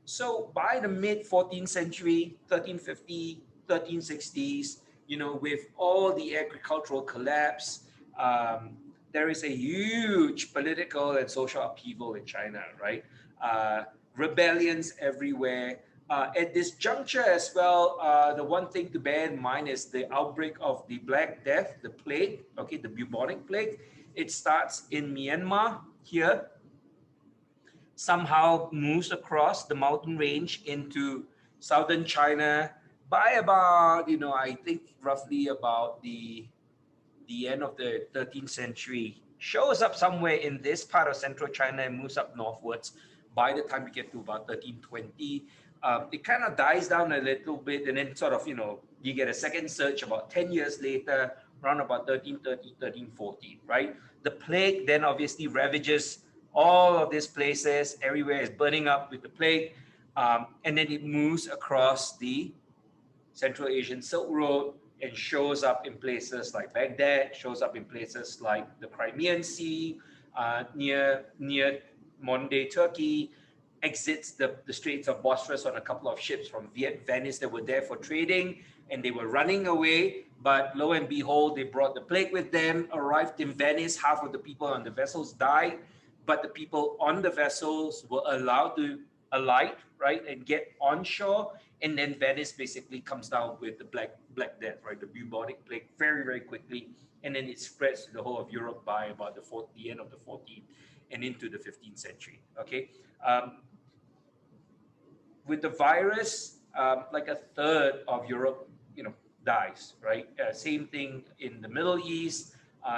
So by the mid 14th century, 1350, 1360s, with all the agricultural collapse, there is a huge political and social upheaval in China, right? Uh, Rebellions everywhere. At this juncture as well, the one thing to bear in mind is the outbreak of the Black Death, the plague, okay, the bubonic plague. It starts in Myanmar here, somehow moves across the mountain range into southern China by about, I think roughly about the end of the 13th century, shows up somewhere in this part of central China and moves up northwards. By the time we get to about 1320, it kind of dies down a little bit, and then sort of, you get a second surge about 10 years later, around about 1330, 1340, right? The plague then obviously ravages all of these places. Everywhere is burning up with the plague. And then it moves across the Central Asian Silk Road and shows up in places like Baghdad, shows up in places like the Crimean Sea, near modern day Turkey, exits the Straits of Bosphorus on a couple of ships from Venice that were there for trading, and they were running away. But lo and behold, they brought the plague with them, arrived in Venice. Half of the people on the vessels died, but the people on the vessels were allowed to alight, right, and get on shore. And then Venice basically comes down with the Black Death, right, the bubonic plague, very very quickly, and then it spreads to the whole of Europe by about the end of the 14th and into the 15th century. Okay, with the virus, like a third of Europe, dies, right? Same thing in the Middle East.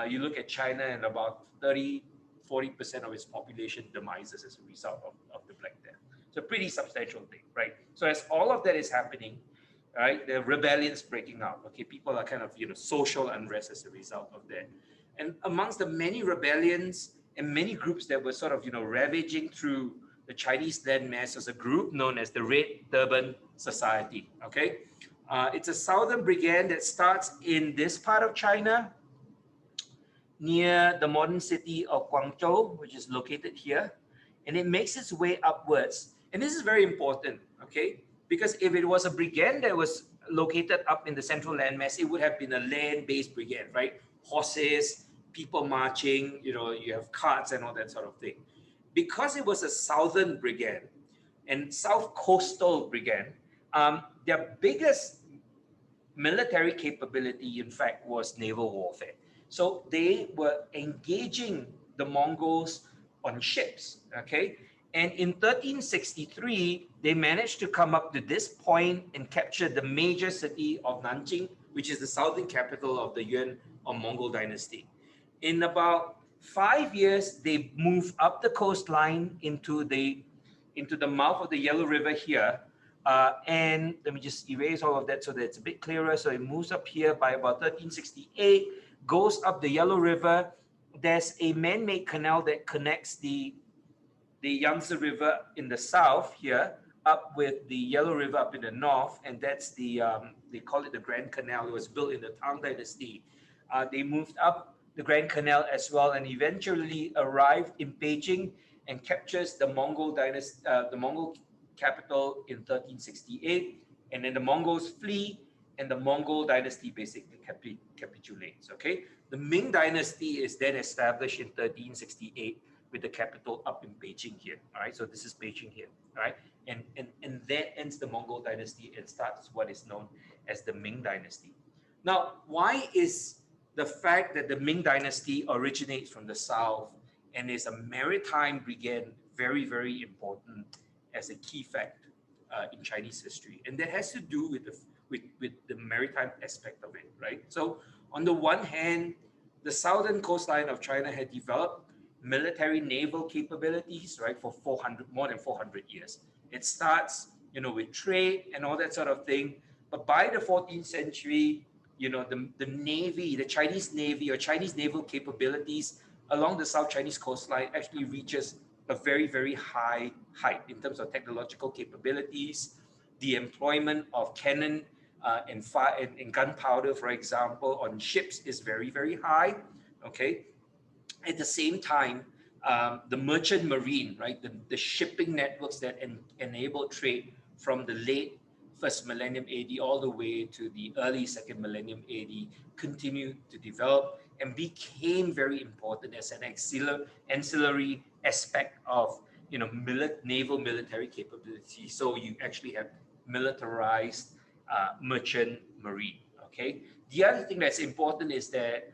You look at China, and about 30-40% of its population demises as a result of the Black Death. It's a pretty substantial thing, right? So as all of that is happening, right, the rebellions breaking out. Okay, people are kind of, social unrest as a result of that. And amongst the many rebellions and many groups that were sort of, ravaging through the Chinese landmass, was a group known as the Red Turban Society. Okay, it's a southern brigade that starts in this part of China, near the modern city of Guangzhou, which is located here, and it makes its way upwards. And this is very important, okay? Because if it was a brigade that was located up in the central landmass, it would have been a land-based brigade, right? Horses, people marching, you have carts and all that sort of thing. Because it was a southern brigade and south coastal brigade, their biggest military capability, in fact, was naval warfare. So they were engaging the Mongols on ships, okay? And in 1363, they managed to come up to this point and capture the major city of Nanjing, which is the southern capital of the Yuan or Mongol dynasty. In about 5 years, they moved up the coastline into the mouth of the Yellow River here. And let me just erase all of that so that it's a bit clearer. So it moves up here by about 1368, goes up the Yellow River. There's a man-made canal that connects the Yangtze River in the south here up with the Yellow River up in the north, and that's they call it the Grand Canal. It was built in the Tang Dynasty. They moved up the Grand Canal as well, and eventually arrived in Beijing and captures the Mongol dynasty, the Mongol capital in 1368, and then the Mongols flee, and the Mongol dynasty basically capitulates. Okay, the Ming dynasty is then established in 1368 with the capital up in Beijing here. All right, so this is Beijing here. All right, and that ends the Mongol dynasty and starts what is known as the Ming dynasty. Now, why is the fact that the Ming dynasty originates from the south and is a maritime brigade very, very important as a key fact in Chinese history? And that has to do with the maritime aspect of it, right? So on the one hand, the southern coastline of China had developed military naval capabilities, right, for more than 400 years. It starts, with trade and all that sort of thing. But by the 14th century, the Navy, the Chinese Navy or Chinese naval capabilities along the South Chinese coastline actually reaches a very, very high height in terms of technological capabilities. The employment of cannon and fire and gunpowder, for example, on ships is very, very high. Okay. At the same time, the merchant marine, right? The shipping networks that enable trade from the late first millennium AD all the way to the early second millennium AD continued to develop and became very important as an ancillary aspect of naval military capability. So you actually have militarized merchant marine. Okay. The other thing that's important is that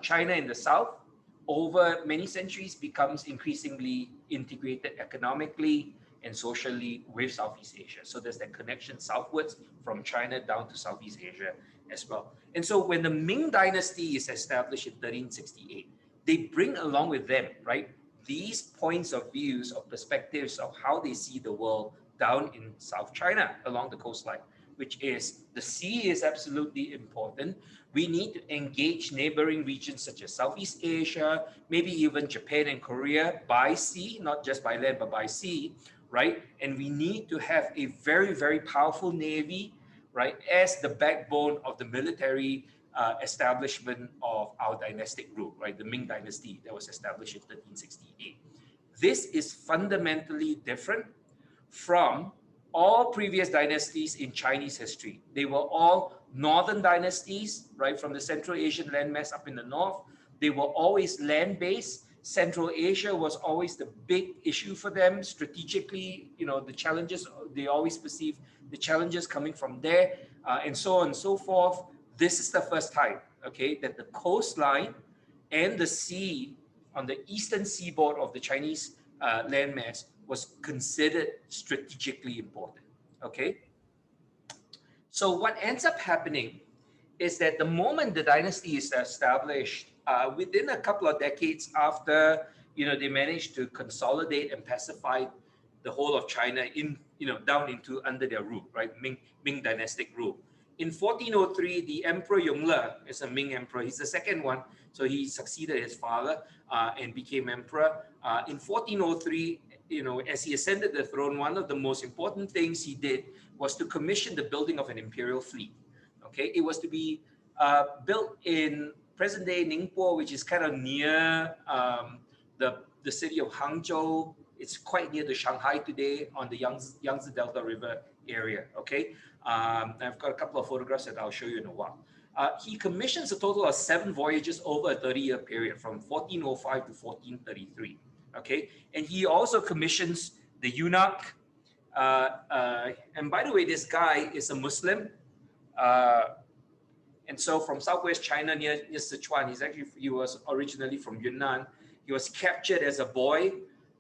China in the south over many centuries becomes increasingly integrated economically and socially with Southeast Asia. So there's that connection southwards from China down to Southeast Asia as well. And so when the Ming dynasty is established in 1368, they bring along with them, right, these points of views or perspectives of how they see the world down in South China along the coastline, which is the sea is absolutely important. We need to engage neighboring regions such as Southeast Asia, maybe even Japan and Korea by sea, not just by land, but by sea, right? And we need to have a very, very powerful navy, right, as the backbone of the military establishment of our dynastic rule, right? The Ming dynasty that was established in 1368. This is fundamentally different from all previous dynasties in Chinese history. They were all northern dynasties, right, from the Central Asian landmass up in the north. They were always land-based. Central Asia was always the big issue for them strategically. The challenges, they always perceive the challenges coming from there, and so on and so forth. This is the first time, okay, that the coastline and the sea on the eastern seaboard of the Chinese landmass was considered strategically important. Okay, so what ends up happening is that the moment the dynasty is established, within a couple of decades after they managed to consolidate and pacify the whole of China in down into under their rule, right? Ming dynastic rule. In 1403, the Emperor Yongle is a Ming emperor. He's the second one, so he succeeded his father and became emperor. In 1403, as he ascended the throne, one of the most important things he did was to commission the building of an imperial fleet. Okay, it was to be built in present-day Ningpo, which is kind of near the city of Hangzhou. It's quite near to Shanghai today on the Yangtze Delta River area. Okay, I've got a couple of photographs that I'll show you in a while. He commissions a total of 7 voyages over a 30-year period from 1405 to 1433. Okay, and he also commissions the eunuch. And by the way, this guy is a Muslim. And so from southwest China near Sichuan, he was originally from Yunnan. He was captured as a boy,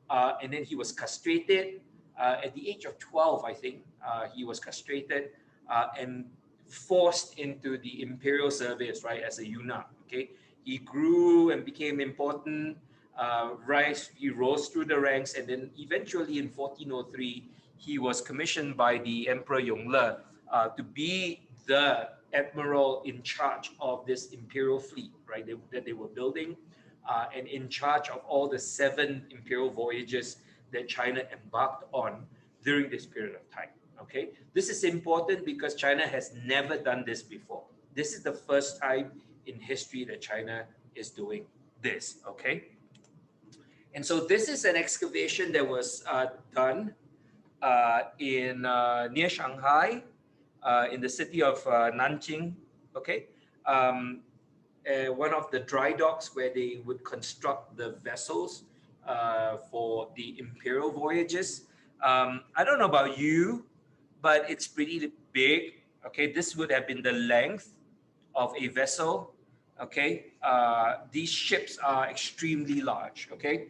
and then he was castrated. At the age of 12, I think, he was castrated and forced into the imperial service, right, as a eunuch. Okay, he grew and became important. He rose through the ranks, and then eventually in 1403, he was commissioned by the Emperor Yongle to be the admiral in charge of this imperial fleet, right, that they were building, and in charge of all the 7 imperial voyages that China embarked on during this period of time. Okay, this is important because China has never done this before. This is the first time in history that China is doing this. Okay, and so this is an excavation that was done in near Shanghai, in the city of Nanjing. Okay, one of the dry docks where they would construct the vessels for the imperial voyages. I don't know about you, but it's pretty big. Okay, this would have been the length of a vessel. Okay, these ships are extremely large. Okay,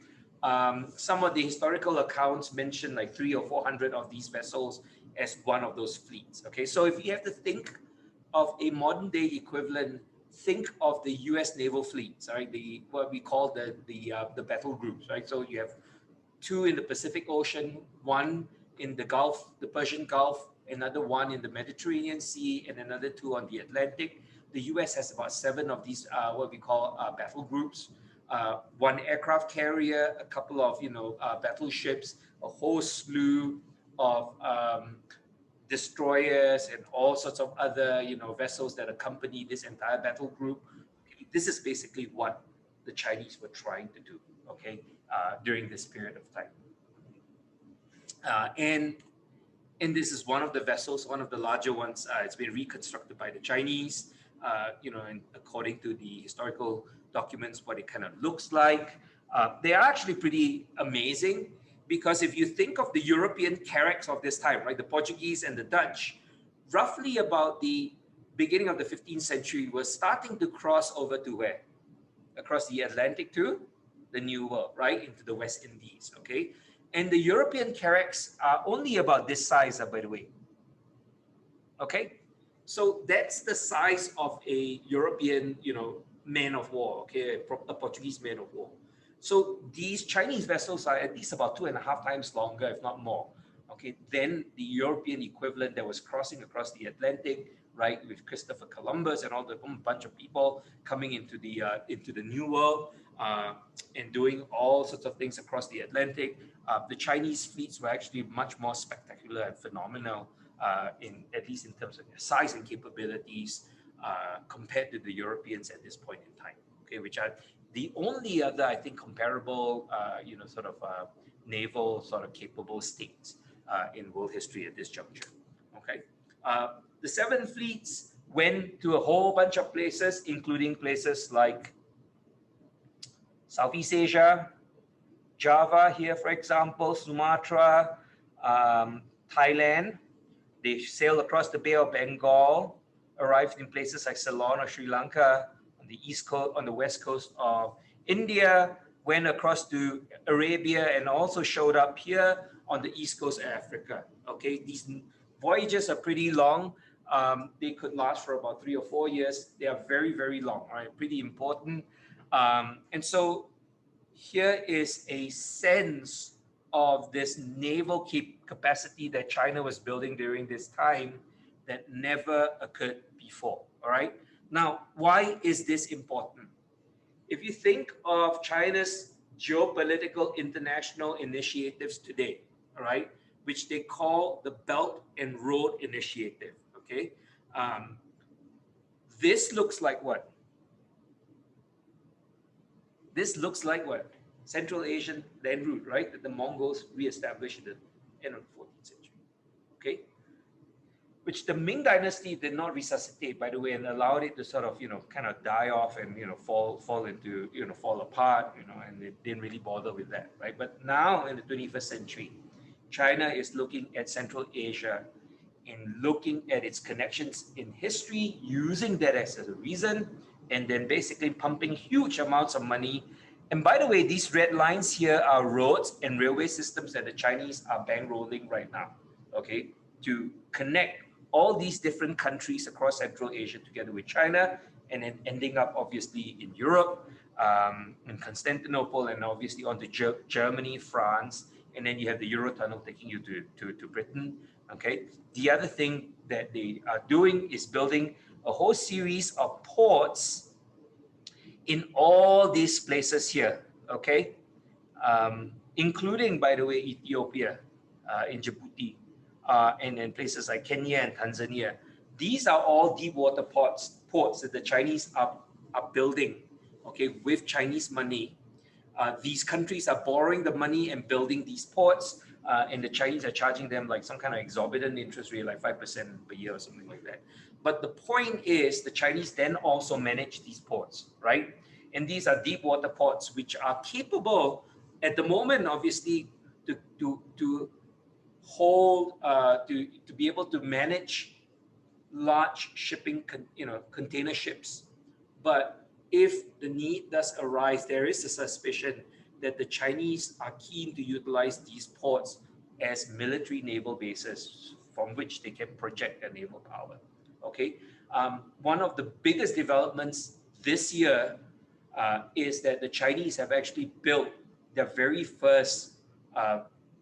some of the historical accounts mention like 300 or 400 of these vessels as one of those fleets. Okay, so if you have to think of a modern day equivalent, think of the U.S. naval fleets, right? What we call the battle groups, right? So you have 2 in the Pacific Ocean, 1 in the Gulf, the Persian Gulf, another 1 in the Mediterranean Sea, and another 2 on the Atlantic. The U.S. has about 7 of these what we call battle groups. 1 aircraft carrier, a couple of battleships, a whole slew of destroyers and all sorts of other vessels that accompany this entire battle group. This is basically what the Chinese were trying to do. Okay, during this period of time. And this is one of the vessels, one of the larger ones. It's been reconstructed by the Chinese, and according to the historical documents, what it kind of looks like. They are actually pretty amazing, because if you think of the European carracks of this time, right, the Portuguese and the Dutch, roughly about the beginning of the 15th century, were starting to cross over to where? Across the Atlantic to the New World, right, into the West Indies, okay? And the European carracks are only about this size, by the way. Okay, so that's the size of a European, man of war. Okay, a Portuguese man of war. So these Chinese vessels are at least about 2.5 times longer, if not more. Okay, than the European equivalent that was crossing across the Atlantic, right, with Christopher Columbus and all the bunch of people coming into the New World. And doing all sorts of things across the Atlantic. The Chinese fleets were actually much more spectacular and phenomenal, at least in terms of their size and capabilities, compared to the Europeans at this point in time. Okay, which are the only other, I think, comparable, naval sort of capable states in world history at this juncture. Okay, the 7 fleets went to a whole bunch of places, including places like Southeast Asia, Java here, for example, Sumatra, Thailand. They sailed across the Bay of Bengal, arrived in places like Ceylon or Sri Lanka on the east coast, on the west coast of India, went across to Arabia, and also showed up here on the east coast of Africa. Okay, these voyages are pretty long. They could last for about 3 or 4 years. They are very, very long, right? Pretty important. And so here is a sense of this naval capacity that China was building during this time that never occurred before. All right. Now, why is this important? If you think of China's geopolitical international initiatives today, all right, which they call the Belt and Road Initiative, okay, this looks like what? This looks like what? Central Asian land route, right? That the Mongols reestablished in the end of the 14th century. Okay? Which the Ming dynasty did not resuscitate, by the way, and allowed it to sort of, kind of die off and, fall into, fall apart, and they didn't really bother with that, right? But now in the 21st century, China is looking at Central Asia and looking at its connections in history, using that as a reason, and then basically pumping huge amounts of money. And by the way, these red lines here are roads and railway systems that the Chinese are bankrolling right now, okay, to connect all these different countries across Central Asia together with China, and then ending up obviously in Europe, in Constantinople, and obviously onto Germany, France, and then you have the Eurotunnel taking you to Britain, okay? The other thing that they are doing is building a whole series of ports in all these places here, okay? Including, by the way, Ethiopia, in Djibouti, and in places like Kenya and Tanzania. These are all deep water ports that the Chinese are building, okay, with Chinese money. These countries are borrowing the money and building these ports, and the Chinese are charging them like some kind of exorbitant interest rate, like 5% per year or something like that. But the point is, the Chinese then also manage these ports, right? And these are deep water ports, which are capable at the moment, obviously, to hold, to be able to manage large shipping, container ships. But if the need does arise, there is a suspicion that the Chinese are keen to utilize these ports as military naval bases from which they can project their naval power. Okay, one of the biggest developments this year is that the Chinese have actually built their very first.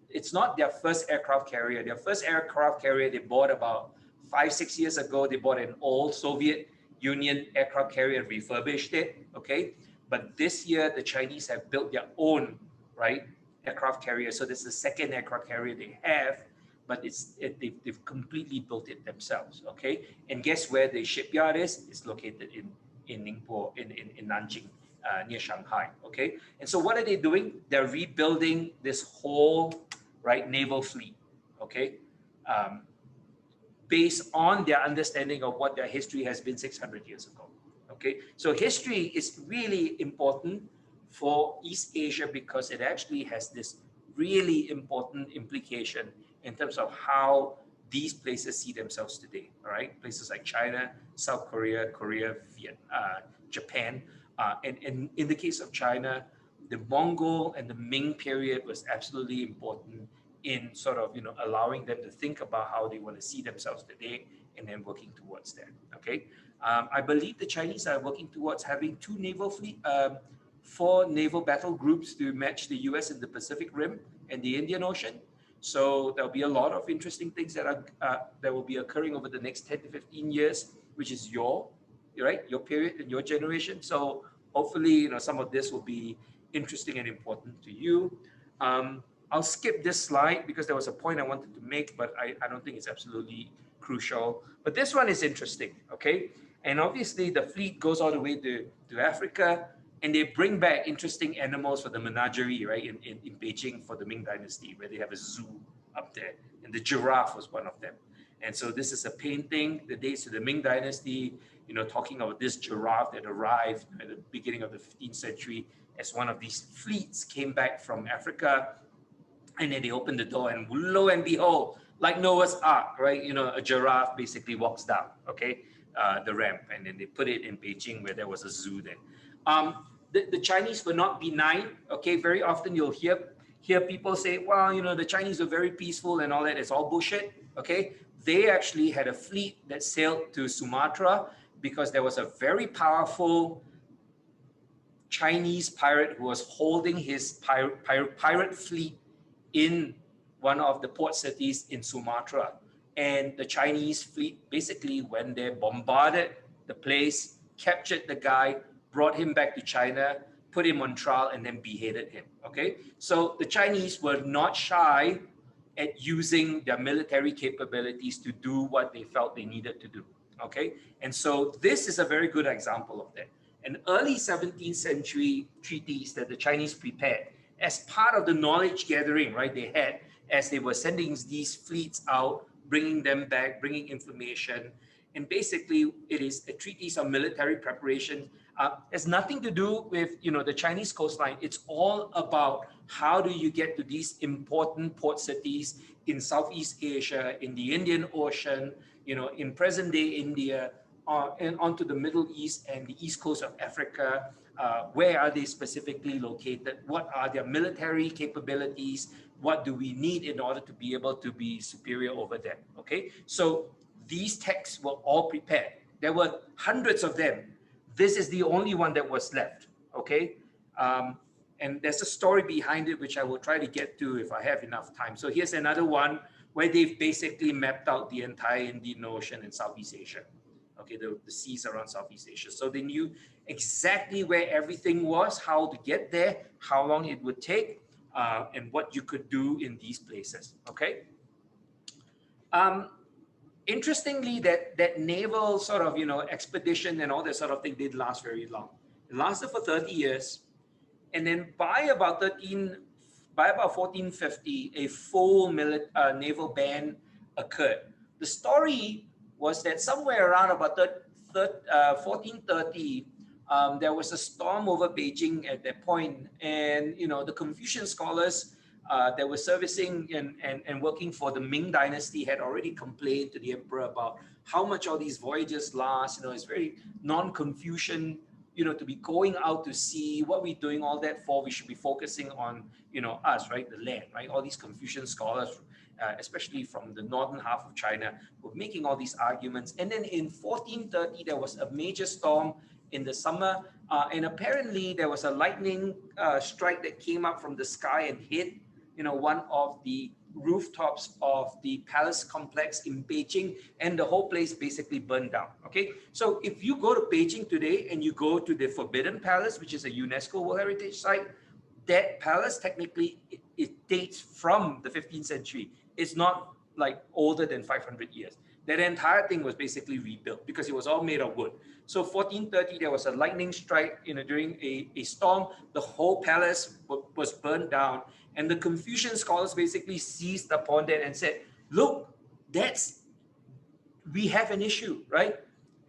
It's not their first aircraft carrier. Their first aircraft carrier they bought about 5-6 years ago. They bought an old Soviet Union aircraft carrier and refurbished it. Okay, but this year the Chinese have built their own, right, aircraft carrier. So this is the second aircraft carrier they have, but they've completely built it themselves. Okay, and guess where the shipyard is? It's located in Ningbo, in Nanjing, near Shanghai. Okay, and so what are they doing? They're rebuilding this whole right naval fleet. Okay, um, based on their understanding of what their history has been 600 years ago. Okay, so history is really important for East Asia because it actually has this really important implication in terms of how these places see themselves today. All right, places like China, South Korea, Japan, and in the case of China, the Mongol and the Ming period was absolutely important in sort of allowing them to think about how they want to see themselves today and then working towards that. Okay, I believe the Chinese are working towards having four naval battle groups to match the U.S. in the Pacific Rim and the Indian Ocean. So there'll be a lot of interesting things that will be occurring over the next 10 to 15 years, which is your period and your generation. So hopefully, some of this will be interesting and important to you. I'll skip this slide because there was a point I wanted to make, but I don't think it's absolutely crucial. But this one is interesting, okay? And obviously the fleet goes all the way to Africa, and they bring back interesting animals for the menagerie, right? In Beijing for the Ming Dynasty, where they have a zoo up there. And the giraffe was one of them. And so this is a painting that dates to the Ming Dynasty, talking about this giraffe that arrived at the beginning of the 15th century as one of these fleets came back from Africa. And then they opened the door, and lo and behold, like Noah's Ark, right? A giraffe basically walks down, okay, the ramp, and then they put it in Beijing where there was a zoo there. The Chinese were not benign, okay? Very often you'll hear people say, well, the Chinese are very peaceful and all that. It's all bullshit, okay? They actually had a fleet that sailed to Sumatra because there was a very powerful Chinese pirate who was holding his pirate fleet in one of the port cities in Sumatra. And the Chinese fleet basically went there, bombarded the place, captured the guy, brought him back to China, put him on trial, and then beheaded him. Okay, so the Chinese were not shy at using their military capabilities to do what they felt they needed to do. Okay, and so this is a very good example of that. An early 17th century treaties that the Chinese prepared as part of the knowledge gathering, right? They had as they were sending these fleets out, bringing them back, bringing information. And basically, it is a treatise on military preparation. Has nothing to do with the Chinese coastline. It's all about how do you get to these important port cities in Southeast Asia, in the Indian Ocean, in present-day India, and onto the Middle East and the east coast of Africa. Where are they specifically located? What are their military capabilities? What do we need in order to be able to be superior over them? Okay, so these texts were all prepared. There were hundreds of them. This is the only one that was left. Okay, and there's a story behind it which I will try to get to if I have enough time. So here's another one where they've basically mapped out the entire Indian Ocean and Southeast Asia. Okay, the seas around Southeast Asia. So they knew exactly where everything was, how to get there, how long it would take, and what you could do in these places. Okay. Interestingly, that naval sort of expedition and all that sort of thing did last very long. It lasted for 30 years, and then by about 1450, a full naval ban occurred. The story was that somewhere around about 1430, there was a storm over Beijing at that point, and the Confucian scholars that were servicing and working for the Ming Dynasty had already complained to the emperor about how much all these voyages last. It's very non-Confucian, to be going out to sea. What are we doing all that for? We should be focusing on, us, right? The land, right? All these Confucian scholars, especially from the northern half of China, were making all these arguments. And then in 1430, there was a major storm in the summer. And apparently there was a lightning strike that came up from the sky and hit one of the rooftops of the palace complex in Beijing, and the whole place basically burned down. Okay, so if you go to Beijing today and you go to the Forbidden Palace, which is a UNESCO World Heritage Site, that palace technically it dates from the 15th century. It's not like older than 500 years. that entire thing was basically rebuilt because it was all made of wood. So 1430, there was a lightning strike, during a storm. The whole palace was burned down, and the Confucian scholars basically seized upon that and said, "Look, that's we have an issue, right?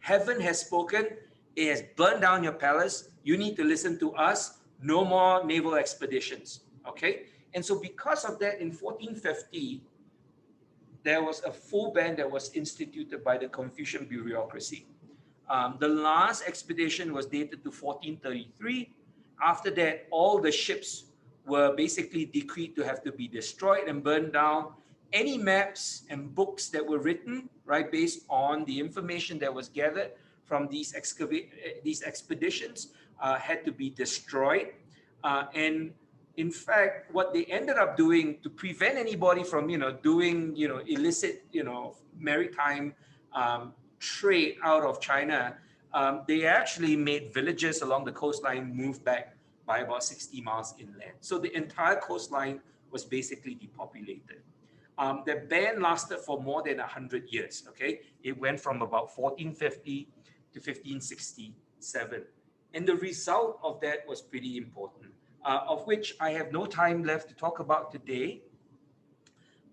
Heaven has spoken. It has burned down your palace. You need to listen to us. No more naval expeditions." Okay, and so because of that, in 1450, there was a full ban that was instituted by the Confucian bureaucracy. The last expedition was dated to 1433. After that, all the ships were basically decreed to have to be destroyed and burned down. Any maps and books that were written, right, based on the information that was gathered from these expeditions, had to be destroyed. And in fact, what they ended up doing to prevent anybody from, doing, illicit, maritime trade out of China, they actually made villages along the coastline move back by about 60 miles inland. So the entire coastline was basically depopulated. The ban lasted for more than 100 years, okay? It went from about 1450 to 1567. And the result of that was pretty important, of which I have no time left to talk about today.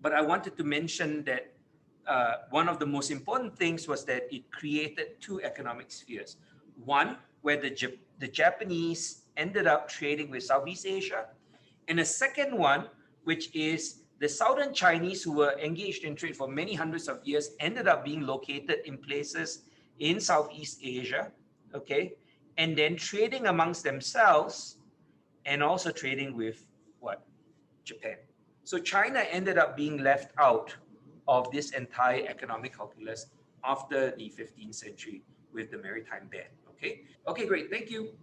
But I wanted to mention that one of the most important things was that it created two economic spheres. One, where the Japanese ended up trading with Southeast Asia, and a second one, which is the Southern Chinese, who were engaged in trade for many hundreds of years, ended up being located in places in Southeast Asia, okay, and then trading amongst themselves and also trading with what? Japan. So China ended up being left out of this entire economic calculus after the 15th century with the maritime ban. Okay. Okay, great. Thank you.